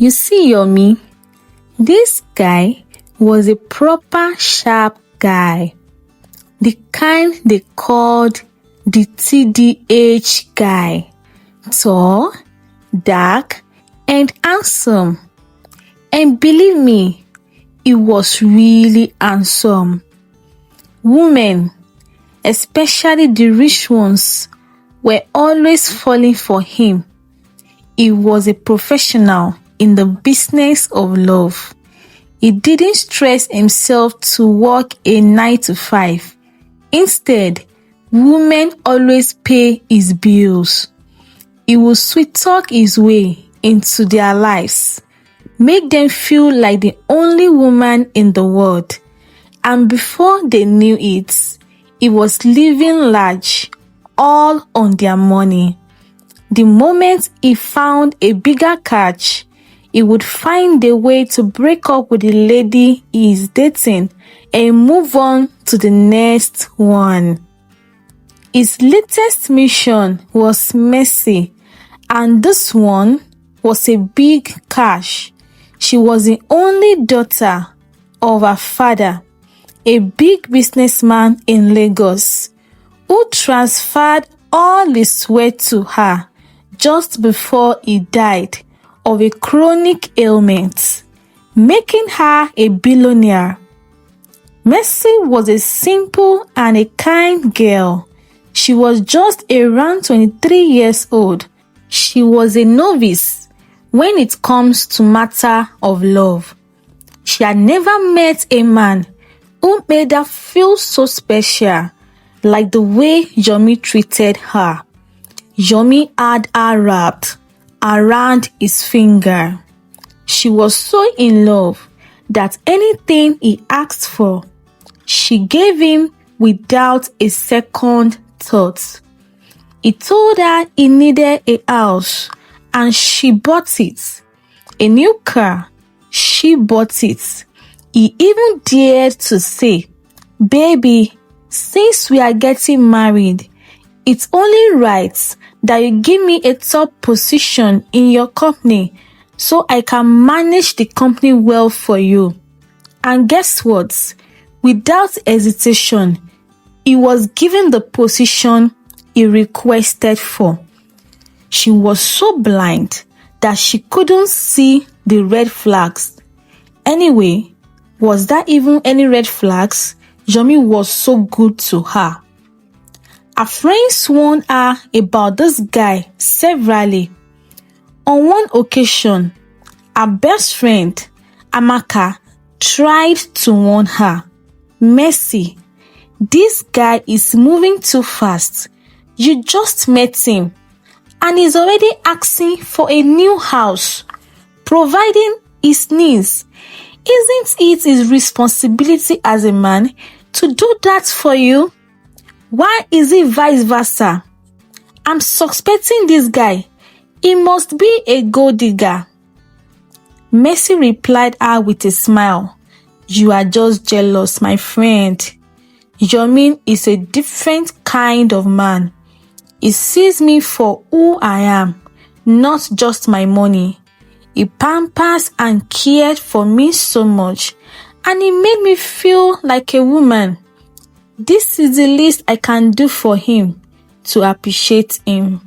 You see, Yomi, this guy was a proper sharp guy. The kind they called the TDH guy. Tall, dark, and handsome. And believe me, he was really handsome. Women, especially the rich ones, were always falling for him. He was a professional in the business of love. He didn't stress himself to work a 9 to 5. Instead, women always pay his bills. He would sweet talk his way into their lives, make them feel like the only woman in the world. And before they knew it, he was living large, all on their money. The moment he found a bigger catch, he would find a way to break up with the lady he is dating and move on to the next one. His latest mission was Messi, and this one was a big catch. She was the only daughter of her father, a big businessman in Lagos, who transferred all his wealth to her just before he died of a chronic ailment, making her a billionaire. Messi was a simple and a kind girl. She was just around 23 years old. She was a novice when it comes to matter of love. She had never met a man who made her feel so special like the way Yomi treated her. Yomi had her wrapped around his finger. She was so in love that anything he asked for, she gave him without a second thought. He told her he needed a house and she bought it. A new car, she bought it. He even dared to say, "Baby, since we are getting married, it's only right that you give me a top position in your company so I can manage the company well for you." And guess what? Without hesitation, he was given the position he requested for. She was so blind that she couldn't see the red flags. Anyway, was there even any red flags? Yomi was so good to her. Her friends warned her about this guy severally. On one occasion, her best friend, Amaka, tried to warn her. "Messi, this guy is moving too fast. You just met him and he's already asking for a new house, providing his needs. Isn't it his responsibility as a man to do that for you? Why is it vice versa? I'm suspecting this guy. He must be a gold digger." Messi replied her with a smile, "You are just jealous, my friend. Yomi is a different kind of man. He sees me for who I am, not just my money. He pampers and cared for me so much, and he made me feel like a woman. This is the least I can do for him to appreciate him."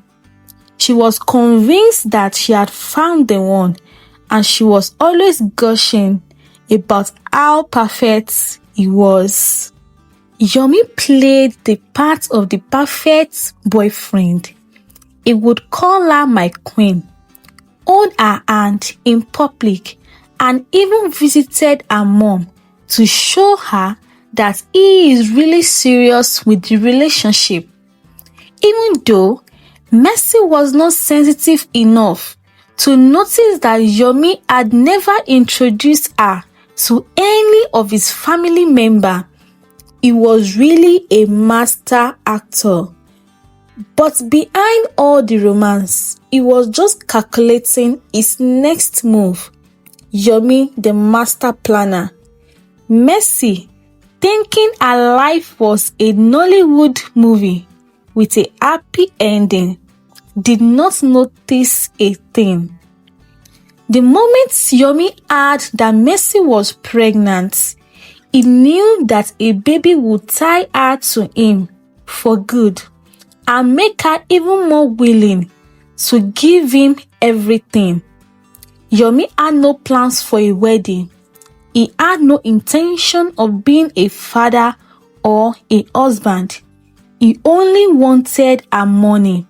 She was convinced that she had found the one, and she was always gushing about how perfect he was. Yomi played the part of the perfect boyfriend. He would call her my queen, hold her hand in public, and even visited her mom to show her that he is really serious with the relationship. Even though Messi was not sensitive enough to notice that Yomi had never introduced her to any of his family members, he was really a master actor. But behind all the romance, he was just calculating his next move. Yomi, the master planner. Messi, thinking her life was a Nollywood movie with a happy ending, did not notice a thing. The moment Yomi heard that Messi was pregnant, he knew that a baby would tie her to him for good and make her even more willing to give him everything. Yomi had no plans for a wedding. He had no intention of being a father or a husband. He only wanted her money.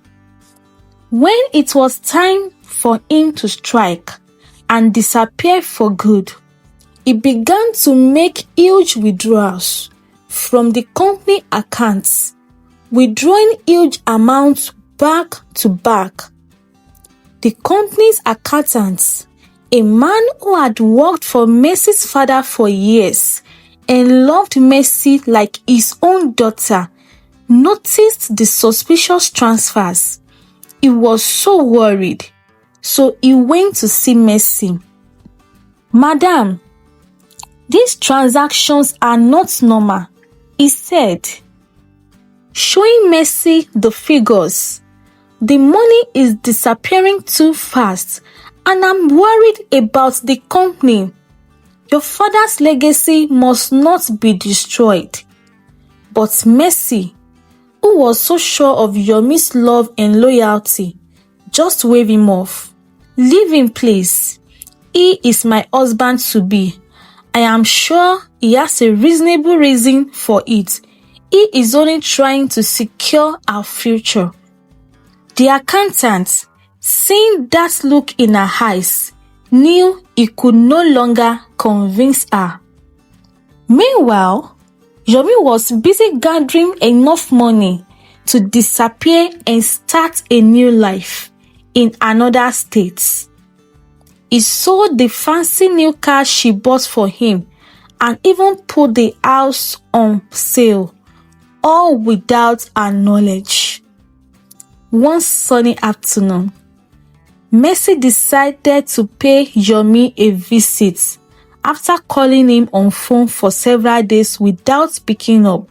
When it was time for him to strike and disappear for good, he began to make huge withdrawals from the company accounts, withdrawing huge amounts back to back. The company's accountant, a man who had worked for Messi's father for years and loved Messi like his own daughter, noticed the suspicious transfers. He was so worried, so he went to see Messi. "Madam, these transactions are not normal," he said, showing Messi the figures. "The money is disappearing too fast, and I'm worried about the company. Your father's legacy must not be destroyed." But Messi, who was so sure of Yomi's love and loyalty, just waved him off. "Leave him, please. He is my husband-to-be. I am sure he has a reasonable reason for it. He is only trying to secure our future." The accountant, seeing that look in her eyes, knew he could no longer convince her. Meanwhile, Yomi was busy gathering enough money to disappear and start a new life in another state. He sold the fancy new car she bought for him and even put the house on sale, all without her knowledge. One sunny afternoon, Messi decided to pay Yomi a visit after calling him on phone for several days without picking up.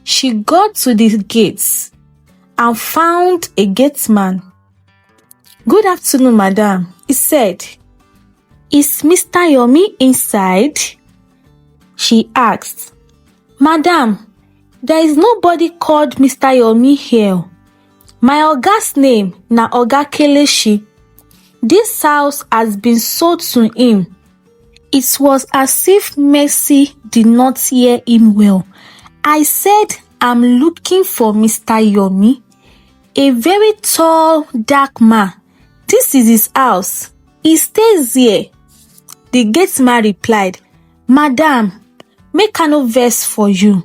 She got to the gates and found a gateman. "Good afternoon, madam," he said. "Is Mr. Yomi inside?" She asked. "Madam, there is nobody called Mr. Yomi here. My oga's name na Oga Kelechi. This house has been sold to him." It was as if Messi did not hear him well. "I said I'm looking for Mr. Yomi, a very tall, dark man. This is his house. He stays here." The gateman replied, "Madam, make I no vex for you.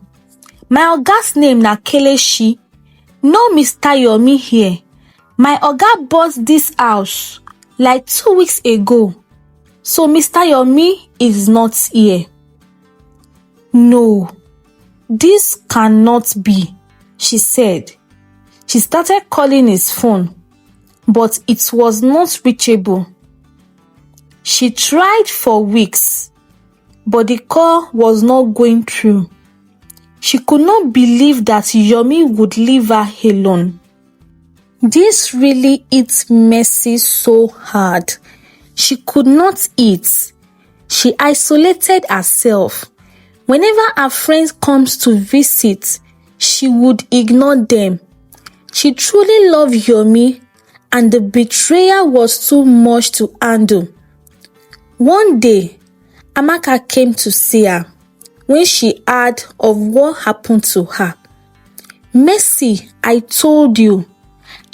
My oga's name na Kelechi. No Mr. Yomi here. My oga bought this house like 2 weeks ago. So Mr. Yomi is not here." "No, this cannot be," she said. She started calling his phone, but it was not reachable. She tried for weeks, but the call was not going through. She could not believe that Yomi would leave her alone. This really hit Messi so hard. She could not eat. She isolated herself. Whenever her friends comes to visit, she would ignore them. She truly loved Yomi, and the betrayal was too much to handle. One day, Amaka came to see her when she heard of what happened to her. "Messi, I told you.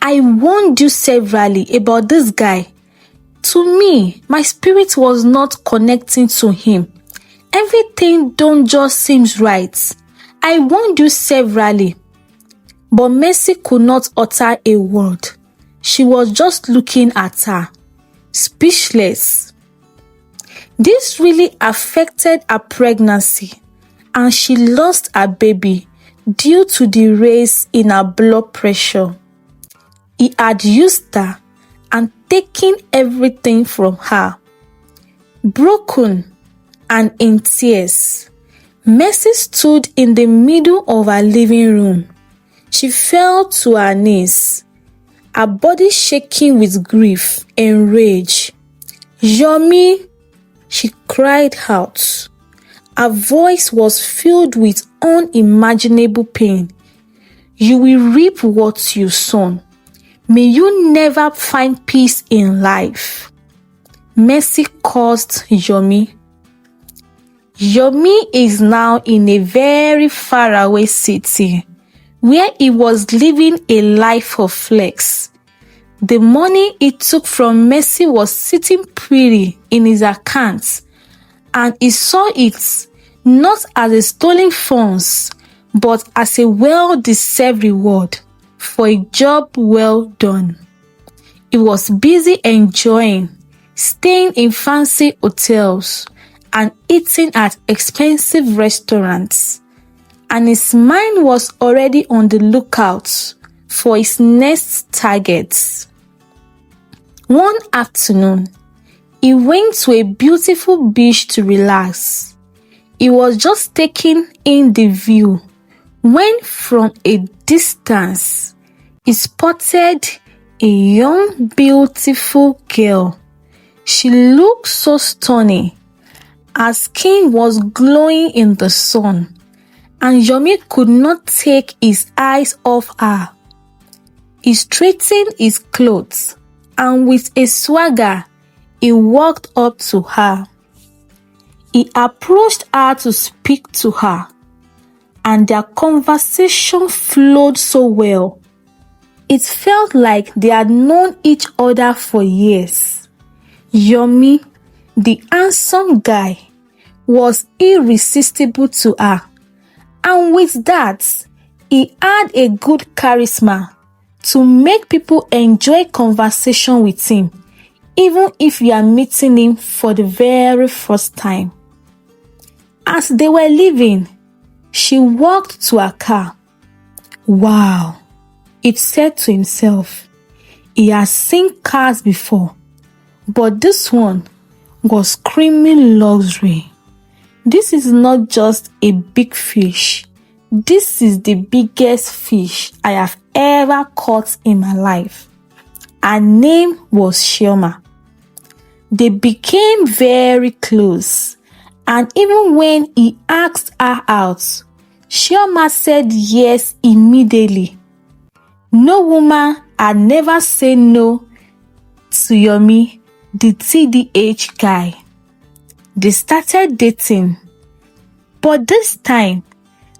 I warned you severally about this guy. To me, my spirit was not connecting to him. Everything don't just seem right. I warned you severally." But Messi could not utter a word. She was just looking at her, speechless. This really affected her pregnancy, and she lost her baby due to the rise in her blood pressure. He had used her and taken everything from her. Broken and in tears, Messi stood in the middle of her living room. She fell to her knees, her body shaking with grief and rage. "Yomi," she cried out. Her voice was filled with unimaginable pain. "You will reap what you sow. May you never find peace in life." Messi cursed Yomi. Yomi is now in a very faraway city where he was living a life of flex. The money he took from Messi was sitting pretty in his account, and he saw it not as a stolen funds, but as a well-deserved reward for a job well done. He was busy enjoying, staying in fancy hotels, and eating at expensive restaurants, and his mind was already on the lookout for his next targets. One afternoon, he went to a beautiful beach to relax. He was just taking in the view when from a distance he spotted a young, beautiful girl. She looked so stunning. Her skin was glowing in the sun, and Yomi could not take his eyes off her. He straightened his clothes, and with a swagger, he walked up to her. He approached her to speak to her, and their conversation flowed so well. It felt like they had known each other for years. Yomi, the handsome guy, was irresistible to her, and with that, he had a good charisma to make people enjoy conversation with him, even if you are meeting him for the very first time. As they were leaving, she walked to her car. "Wow," it said to himself. He has seen cars before, but this one was screaming luxury. This is not just a big fish. This is the biggest fish I have ever caught in my life. Her name was Chioma. They became very close, and even when he asked her out, Chioma said yes immediately. No woman had never said no to Yomi, the TDH guy. They started dating, but this time,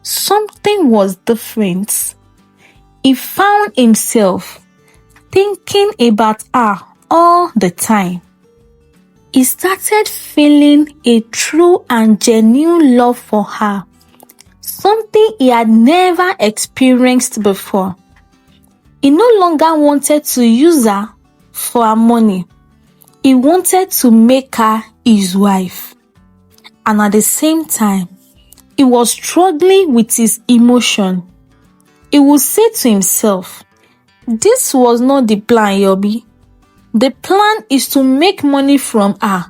something was different. He found himself thinking about her all the time. He started feeling a true and genuine love for her, something he had never experienced before. He no longer wanted to use her for her money. He wanted to make her his wife. And at the same time, he was struggling with his emotion. He would say to himself, "This was not the plan, Yobi. The plan is to make money from her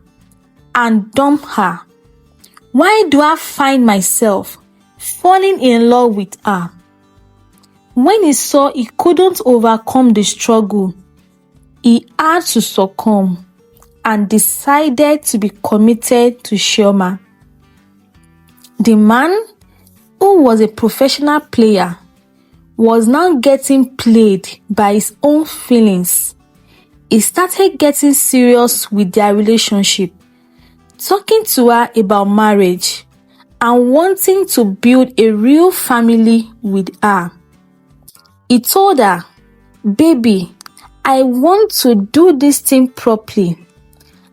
and dump her. Why do I find myself falling in love with her?" When he saw he couldn't overcome the struggle, he had to succumb and decided to be committed to Chioma. The man, who was a professional player, was now getting played by his own feelings. He started getting serious with their relationship, talking to her about marriage and wanting to build a real family with her. He told her, "Baby, I want to do this thing properly.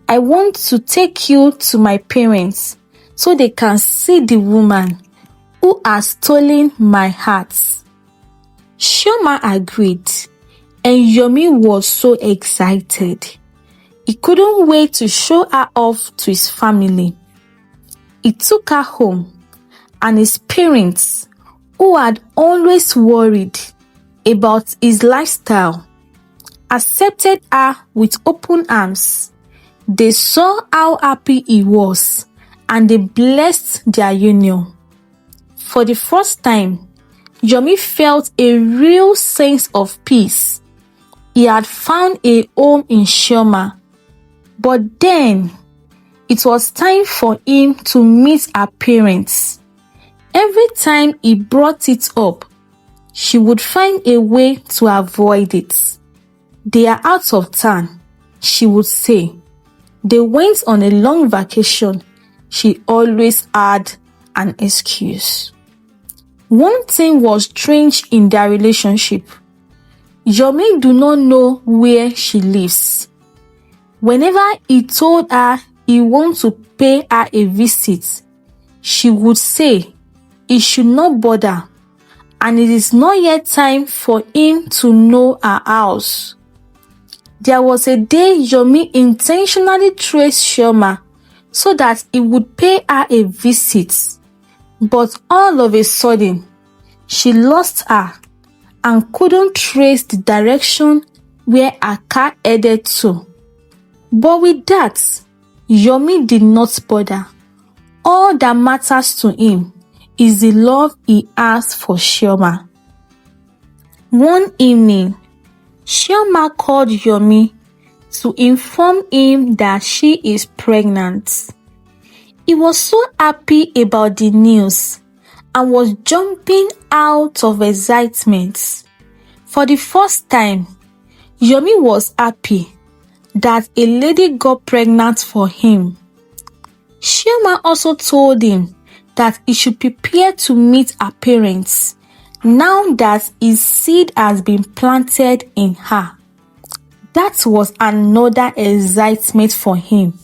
I want to take you to my parents so they can see the woman who has stolen my heart." Chioma agreed, and Yomi was so excited. He couldn't wait to show her off to his family. He took her home, and his parents, who had always worried about his lifestyle, accepted her with open arms. They saw how happy he was, and they blessed their union. For the first time, Yomi felt a real sense of peace. He had found a home in Chioma. But then it was time for him to meet her parents. Every time he brought it up, she would find a way to avoid it. They are out of town, she would say. They went on a long vacation. She always had an excuse. One thing was strange in their relationship. Yomi do not know where she lives. Whenever he told her he wants to pay her a visit, she would say he should not bother, and it is not yet time for him to know her house. There was a day Yomi intentionally traced Chioma so that he would pay her a visit, but all of a sudden, she lost her and couldn't trace the direction where her car headed to. But with that, Yomi did not bother. All that matters to him is the love he has for Chioma. One evening, Chioma called Yomi to inform him that she is pregnant. He was so happy about the news and was jumping out of excitement. For the first time, Yomi was happy that a lady got pregnant for him. Chioma also told him that he should prepare to meet her parents now that his seed has been planted in her. That was another excitement for him.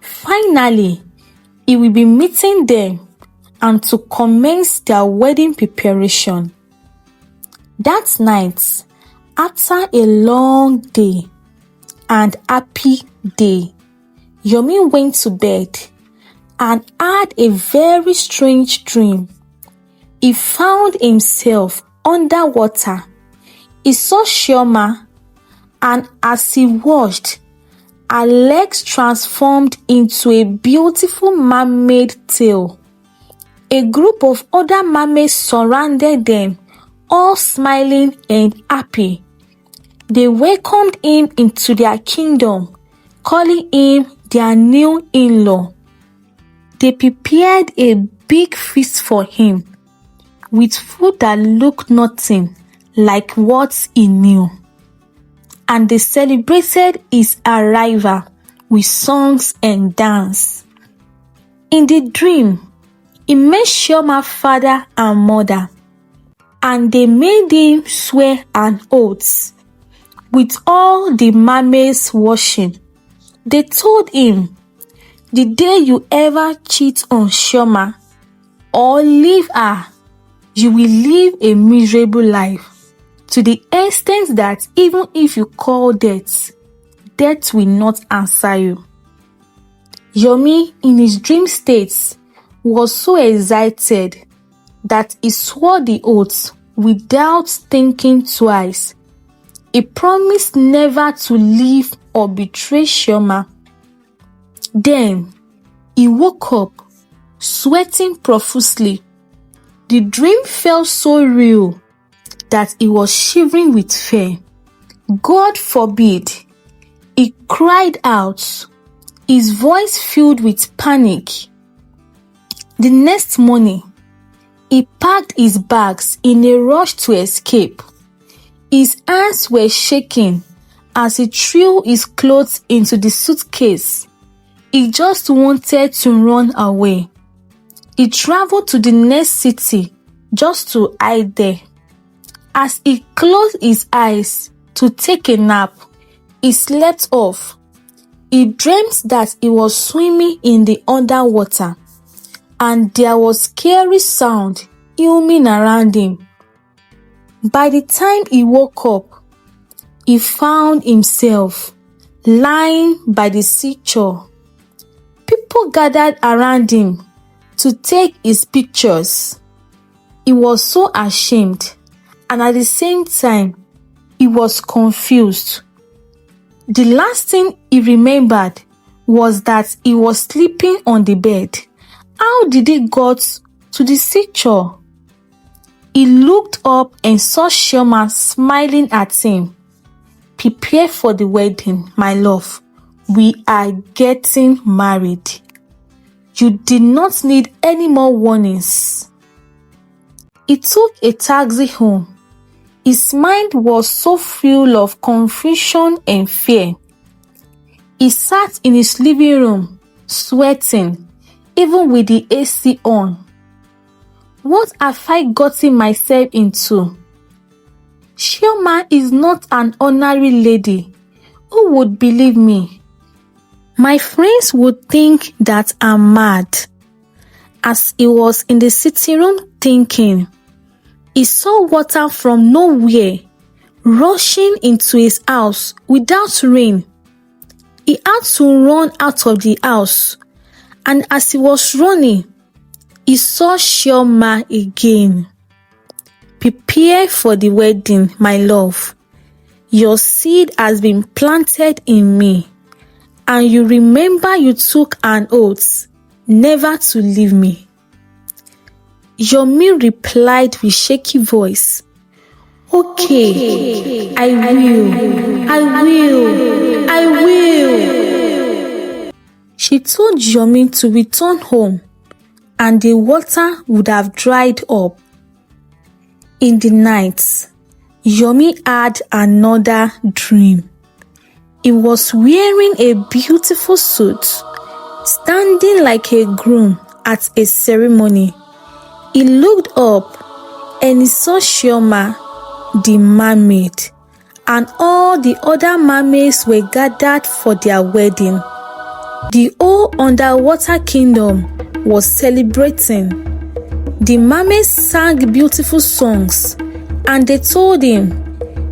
Finally, he will be meeting them and to commence their wedding preparation. That night, after a long day and happy day, Yomi went to bed and had a very strange dream. He found himself underwater. He saw Chioma, and as he watched, her legs transformed into a beautiful mermaid tail. A group of other mermaids surrounded them, all smiling and happy. They welcomed him into their kingdom, calling him their new in-law. They prepared a big feast for him, with food that looked nothing like what he knew. And they celebrated his arrival with songs and dance. In the dream, he met Chioma's father and mother, and they made him swear an oath. With all the mermaids watching, they told him, the day you ever cheat on Chioma or leave her, you will live a miserable life, to the extent that even if you call death, death will not answer you. Yomi, in his dream states, was so excited that he swore the oath without thinking twice. He promised never to leave or betray Chioma. Then he woke up, sweating profusely. The dream felt so real that he was shivering with fear. God forbid! He cried out, his voice filled with panic. The next morning, he packed his bags in a rush to escape. His hands were shaking as he threw his clothes into the suitcase. He just wanted to run away. He traveled to the next city just to hide there. As he closed his eyes to take a nap, he slept off. He dreamt that he was swimming in the underwater, and there was scary sound humming around him. By the time he woke up, he found himself lying by the seashore. People gathered around him to take his pictures. He was so ashamed, and at the same time, he was confused. The last thing he remembered was that he was sleeping on the bed. How did he got to the seashore? He looked up and saw Chioma smiling at him. Prepare for the wedding, my love. We are getting married. You did not need any more warnings. He took a taxi home. His mind was so full of confusion and fear. He sat in his living room, sweating, even with the AC on. What have I gotten myself into? Chioma is not an ordinary lady. Who would believe me? My friends would think that I'm mad. As he was in the sitting room thinking, he saw water from nowhere rushing into his house without rain. He had to run out of the house, and as he was running, he saw Chioma again. Prepare for the wedding, my love. Your seed has been planted in me, and you remember you took an oath never to leave me. Yomi replied with shaky voice, Okay, I will. She told Yomi to return home, and the water would have dried up. In the night, Yomi had another dream. He was wearing a beautiful suit, standing like a groom at a ceremony. He looked up and he saw Chioma, the mermaid, and all the other mermaids were gathered for their wedding. The whole underwater kingdom was celebrating. The mermaids sang beautiful songs, and they told him,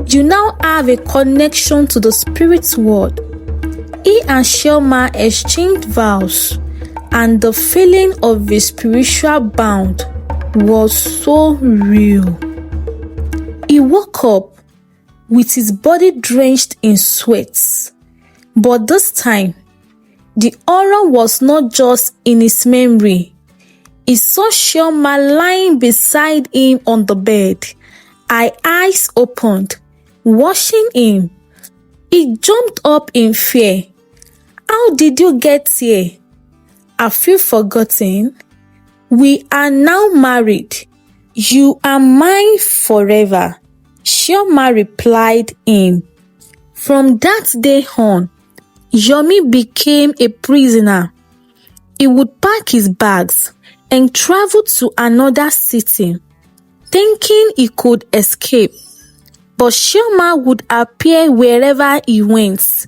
You now have a connection to the spirit world. He and Chioma exchanged vows, and the feeling of a spiritual bond was so real. He woke up with his body drenched in sweat, but this time, the horror was not just in his memory. He saw Chioma lying beside him on the bed, her eyes opened, watching him. He jumped up in fear. How did you get here? Have you forgotten? We are now married. You are mine forever. Chioma replied him. From that day on, Yomi became a prisoner. He would pack his bags and travel to another city, thinking he could escape. But Chioma would appear wherever he went.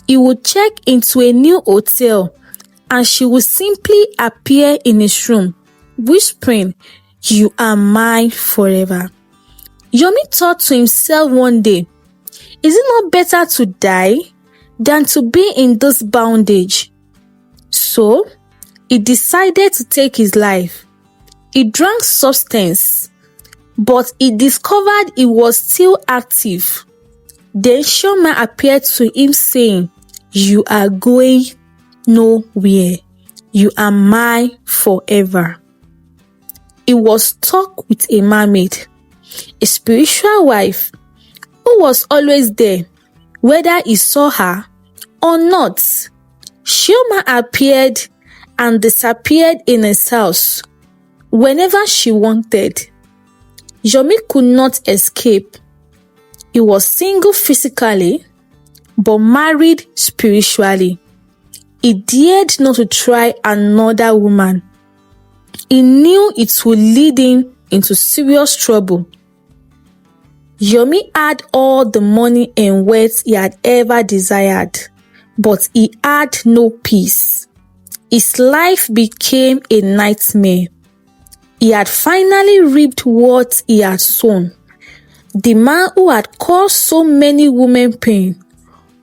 He would check into a new hotel, and she would simply appear in his room, whispering, You are mine forever. Yomi thought to himself one day, Is it not better to die than to be in this bondage? So, he decided to take his life. He drank substance, but he discovered he was still active. Then Chioma appeared to him saying, You are going nowhere. You are mine forever. He was stuck with a mermaid, a spiritual wife, who was always there, whether he saw her or not. Chioma appeared and disappeared in his house whenever she wanted. Yomi could not escape. He was single physically, but married spiritually. He dared not to try another woman. He knew it would lead him into serious trouble. Yomi had all the money and wealth he had ever desired, but he had no peace. His life became a nightmare. He had finally reaped what he had sown. The man who had caused so many women pain,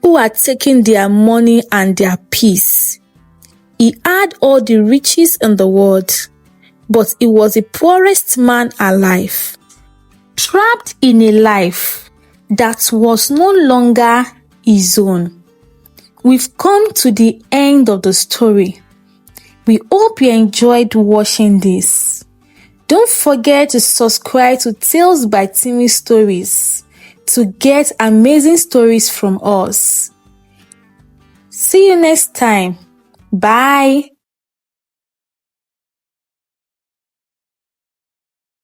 who had taken their money and their peace. He had all the riches in the world, but he was the poorest man alive, trapped in a life that was no longer his own. We've come to the end of the story. We hope you enjoyed watching this. Don't forget to subscribe to Tales by Timmy Stories to get amazing stories from us. See you next time. Bye.